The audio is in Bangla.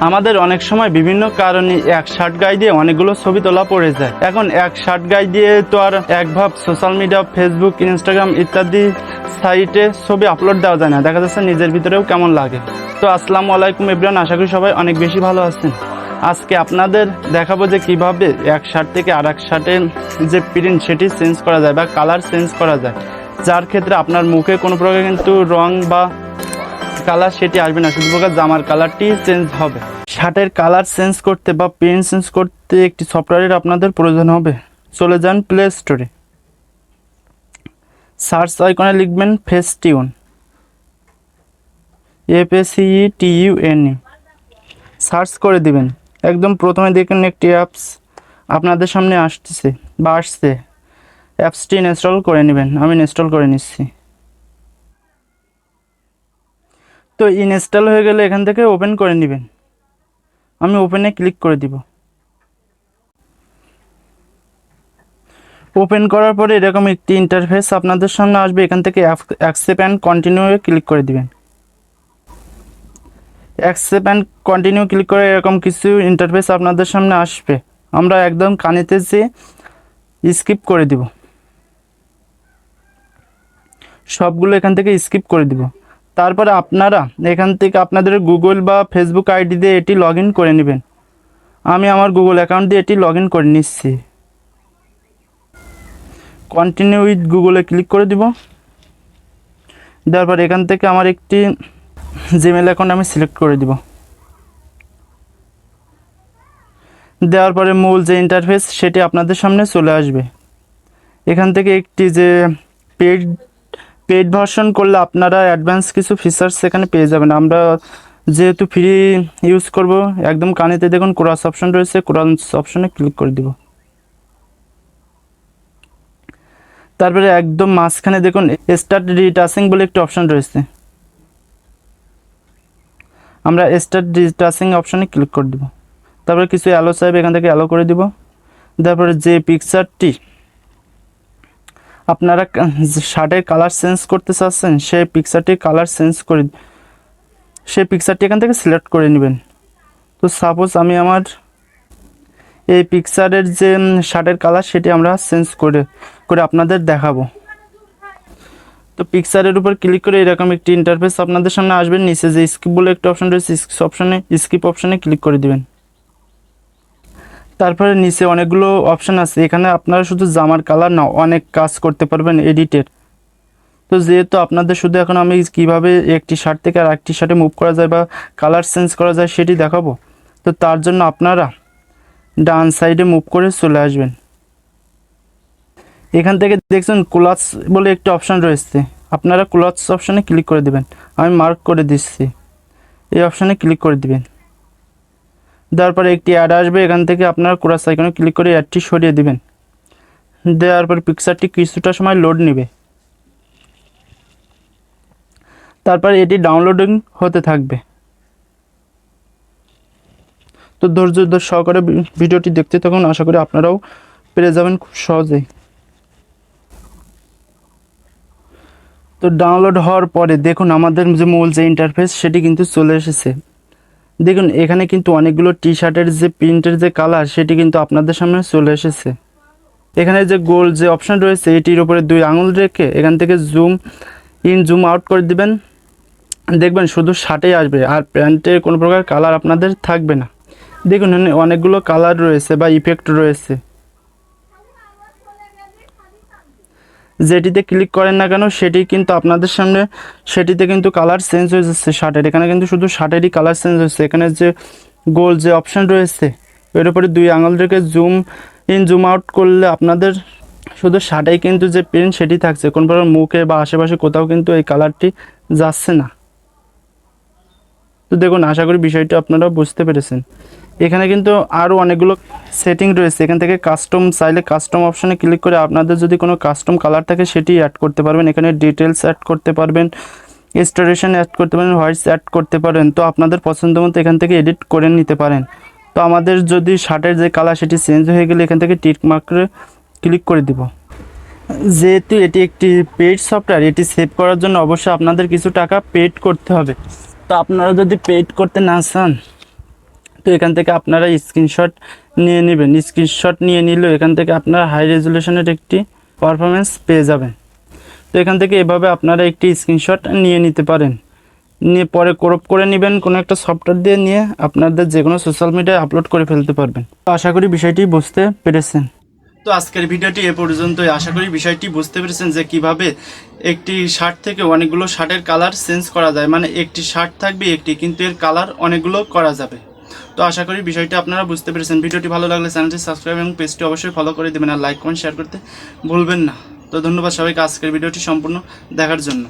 আমাদের অনেক সময় বিভিন্ন কারণে এক শার্ট গায়ে দিয়ে অনেকগুলো ছবি তোলা পড়ে যায়। এখন এক শার্ট গায়ে দিয়ে তো আর একভাবে সোশ্যাল মিডিয়া, ফেসবুক, ইনস্টাগ্রাম ইত্যাদি সাইটে ছবি আপলোড দেওয়া যায় না। দেখা যাচ্ছে নিজের ভিতরেও কেমন লাগে। তো আসসালামু আলাইকুম এভরিওয়ান, আশা করি সবাই অনেক বেশি ভালো আছেন। আজকে আপনাদের দেখাবো যে কিভাবে এক শার্ট থেকে আর এক শার্টের যে প্রিন্ট সেটি চেঞ্জ করা যায় বা কালার চেঞ্জ করা যায়, যার ক্ষেত্রে আপনার মুখে কোনো প্রকার কিন্তু রং বা কালার সেটি আসবে না, শুধু প্রকার জামার কালারটি চেঞ্জ হবে। শার্টের কালার চেঞ্জ করতে বা প্রিন্ট চেঞ্জ করতে একটি সফটওয়্যারের আপনাদের প্রয়োজন হবে। চলে যান প্লে স্টোরে, সার্চ আইকনে লিখবেন facetune, FACETUNE, সার্চ করে দিবেন। একদম প্রথমে দেখুন একটি অ্যাপস আপনাদের সামনে আসতেছে বা আসছে, অ্যাপসটি ইনস্টল করে নেবেন। আমি ইনস্টল করে নিচ্ছি। তো ইনস্টল হয়ে গেলে এখান থেকে ওপেন করে নেবেন। আমি ওপেনে ক্লিক করে দিব। ওপেন করার পরে এরকম একটি ইন্টারফেস আপনাদের সামনে আসবে। এখান থেকে অ্যাকসেপ্ট অ্যান্ড কন্টিনিউ ক্লিক করে দিবেন। অ্যাকসেপ্ট অ্যান্ড কন্টিনিউ ক্লিক করে এরকম কিছু ইন্টারফেস আপনাদের সামনে আসবে। আমরা একদম কানেতে যে স্কিপ করে দিব, সবগুলো এখান থেকে স্কিপ করে দিব। তারপরে আপনারা এখান থেকে আপনাদের গুগল বা ফেসবুক আইডি দিয়ে এটি লগ ইন করে নেবেন। আমি আমার গুগল অ্যাকাউন্ট দিয়ে এটি লগ ইন করে নিচ্ছি। কন্টিনিউ উইথ গুগলে ক্লিক করে দিব। দেওয়ার পর এখান থেকে আমার একটি জিমেল অ্যাকাউন্ট আমি সিলেক্ট করে দিব। দেওয়ার পরে মূল যে ইন্টারফেস সেটি আপনাদের সামনে চলে আসবে। এখান থেকে একটি যে পেইড ভার্সন করলে আপনারা অ্যাডভান্স কিছু ফিচার্স সেখানে পেয়ে যাবেন। আমরা যেহেতু ফ্রি ইউজ করব, একদম কানেতে দেখুন ক্রস অপশন রয়েছে, ক্রস অপশনে ক্লিক করে দিব। তারপরে একদম মাঝখানে দেখুন স্টার্ট রিটাচিং বলে একটি অপশন রয়েছে। আমরা স্টার্ট রিটাচিং অপশনে ক্লিক করে দিব। তারপরে কিছু অ্যালো চাইবে, এখান থেকে অ্যালো করে দিব। তারপরে যে পিকচারটি আপনারা শার্টের কালার চেঞ্জ করতে চাচ্ছেন সেই পিকচারটির কালার চেঞ্জ করে সেই পিকচারটি এখান থেকে সিলেক্ট করে নেবেন। তো সাপোজ আমি আমার এই পিকচারের যে শার্টের কালার সেটি আমরা চেঞ্জ করে আপনাদের দেখাবো। তো পিকচারের উপর ক্লিক করে এরকম একটি ইন্টারফেস আপনাদের সামনে আসবে। নিচে যে স্কিপ বলে একটা অপশন রয়েছে, স্কিপ অপশনে ক্লিক করে দিবেন। তারপরে নিচে অনেকগুলো অপশান আছে। এখানে আপনারা শুধু জামার কালার না, অনেক কাজ করতে পারবেন এডিটের। তো যেহেতু আপনাদের শুধু এখন আমি কিভাবে একটি শার্ট থেকে আর একটি শার্টে মুভ করা যায় বা কালার চেঞ্জ করা যায় সেটি দেখাবো। তো তার জন্য আপনারা ডান সাইডে মুভ করে চলে আসবেন। এখান থেকে দেখছেন ক্লথস বলে একটি অপশান রয়েছে, আপনারা ক্লথস অপশানে ক্লিক করে দিবেন। আমি মার্ক করে দিচ্ছি, এই অপশানে ক্লিক করে দিবেন। দেওয়ার পরে একটি অ্যাড আসবে, এখান থেকে আপনারা ক্রস আইকনে ক্লিক করে অ্যাডটি সরিয়ে দিবেন। দেওয়ার পর পিকচারটি কিছুটা সময় লোড নেবে। তারপর এটি ডাউনলোডিং হতে থাকবে। তো ধৈর্য সহকারে ভিডিওটি দেখতে থাকুন, আশা করি আপনারাও পেরে যাবেন খুব সহজেই। তো ডাউনলোড হওয়ার পরে দেখুন আমাদের যে মূল যে ইন্টারফেস সেটি কিন্তু চলে এসেছে। দেখুন এখানে কিন্তু অনেকগুলো টি শার্টের যে প্রিন্টের যে কালার সেটি কিন্তু আপনাদের সামনে চলে এসেছে। এখানে যে গোল যে অপশন রয়েছে এটির উপরে 2 আঙুল রেখে এখান থেকে জুম ইন জুম আউট করে দিবেন। দেখবেন শুধু শার্টেই আসবে আর প্যান্টের কোনো প্রকার কালার আপনাদের থাকবে না। দেখুন অনেকগুলো কালার রয়েছে বা ইফেক্ট রয়েছে। যেটিতে ক্লিক করেন না কেন সেটি কিন্তু আপনাদের সামনে সেটিতে কিন্তু কালার চেঞ্জ হয়ে যাচ্ছে শার্টের। এখানে কিন্তু শুধু শার্টেরই কালার চেঞ্জ হচ্ছে। এখানে যে গোল যে অপশান রয়েছে এর উপরে 2 আঙুল রেখে জুম ইন জুম আউট করলে আপনাদের শুধু শার্টেই কিন্তু যে প্রিন্ট সেটি থাকছে, কোনো প্রকার মুখে বা আশেপাশে কোথাও কিন্তু এই কালারটি যাচ্ছে না। তো দেখুন আশা করি বিষয়টি আপনারা বুঝতে পেরেছেন। এখানে কিন্তু আরও অনেকগুলো সেটিং রয়েছে। এখান থেকে কাস্টম চাইলে কাস্টম অপশানে ক্লিক করে আপনাদের যদি কোনো কাস্টম কালার থাকে সেটি অ্যাড করতে পারবেন। এখানে ডিটেলস অ্যাড করতে পারবেন, স্টোরেশন অ্যাড করতে পারেন, ভয়েস অ্যাড করতে পারেন। তো আপনাদের পছন্দ মতো এখান থেকে এডিট করে নিতে পারেন। তো আমাদের যদি শার্টের যে কালার সেটি চেঞ্জ হয়ে গেলে এখান থেকে টিক মার্কে ক্লিক করে দিব। যেহেতু এটি একটি পেইড সফটওয়্যার, এটি সেভ করার জন্য অবশ্যই আপনাদের কিছু টাকা পেইড করতে হবে। তো আপনারা যদি পেইড করতে না চান তো এখান থেকে আপনারা স্ক্রিনশট নিয়ে নেবেন। স্ক্রিনশট নিয়ে নিলেও এখান থেকে আপনারা হাই রেজুলেশনের একটি পারফরমেন্স পেয়ে যাবেন। তো এখান থেকে এভাবে আপনারা একটি স্ক্রিনশট নিয়ে নিতে পারেন, নিয়ে পরে ক্রপ করে নেবেন কোনো একটা সফটওয়্যার দিয়ে, নিয়ে আপনাদের যে কোনো সোশ্যাল মিডিয়ায় আপলোড করে ফেলতে পারবেন। তো আশা করি বিষয়টি বুঝতে পেরেছেন। তো আজকের ভিডিওটি এ পর্যন্তই। আশা করি বিষয়টি বুঝতে পেরেছেন যে কিভাবে একটি শার্ট থেকে অনেকগুলো শার্টের কালার চেঞ্জ করা যায়, মানে একটি শার্ট থাকবে একটি, কিন্তু এর কালার অনেকগুলো করা যাবে। তো আশা করি বিষয়টি আপনারা বুঝতে পেরেছেন। ভিডিওটি ভালো লাগলে চ্যানেলটি সাবস্ক্রাইব এবং পেজটি অবশ্যই ফলো করে দেবেন, আর লাইক কমেন্ট শেয়ার করতে ভুলবেন না। তো ধন্যবাদ সবাইকে আজকের ভিডিওটি সম্পূর্ণ দেখার জন্য।